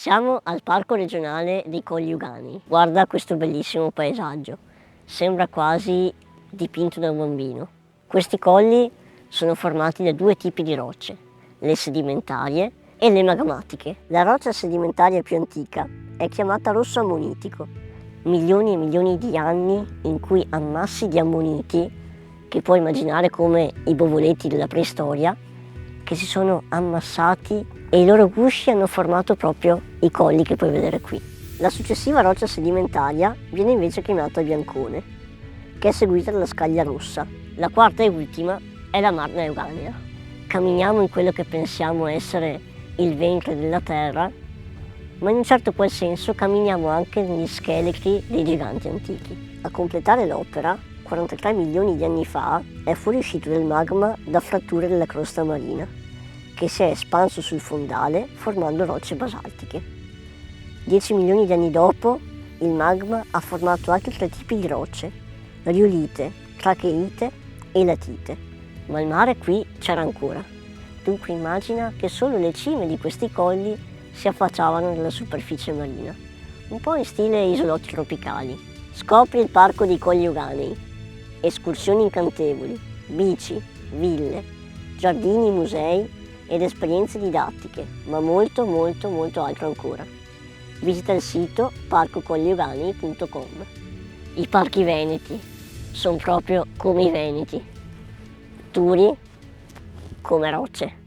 Siamo al Parco Regionale dei Colli Euganei. Guarda questo bellissimo paesaggio, sembra quasi dipinto da un bambino. Questi colli sono formati da due tipi di rocce, le sedimentarie e le magmatiche. La roccia sedimentaria più antica è chiamata rosso ammonitico. Milioni e milioni di anni in cui ammassi di ammoniti, che puoi immaginare come i bovoletti della preistoria, che si sono ammassati e i loro gusci hanno formato proprio i colli che puoi vedere qui. La successiva roccia sedimentaria viene invece chiamata biancone, che è seguita dalla scaglia rossa. La quarta e ultima è la marna euganea. Camminiamo in quello che pensiamo essere il ventre della terra, ma in un certo qual senso camminiamo anche negli scheletri dei giganti antichi. A completare l'opera, 43 milioni di anni fa, è fuoriuscito del magma da fratture della crosta marina, che si è espanso sul fondale formando rocce basaltiche. 10 milioni di anni dopo, il magma ha formato altri tre tipi di rocce, riolite, tracheite e latite, ma il mare qui c'era ancora. Dunque immagina che solo le cime di questi colli si affacciavano nella superficie marina, un po' in stile isolotti tropicali. Scopri il parco dei Colli Euganei, escursioni incantevoli, bici, ville, giardini, musei ed esperienze didattiche, ma molto altro ancora. Visita il sito parcocollieuganei.com. I parchi veneti sono proprio come i veneti, duri come rocce.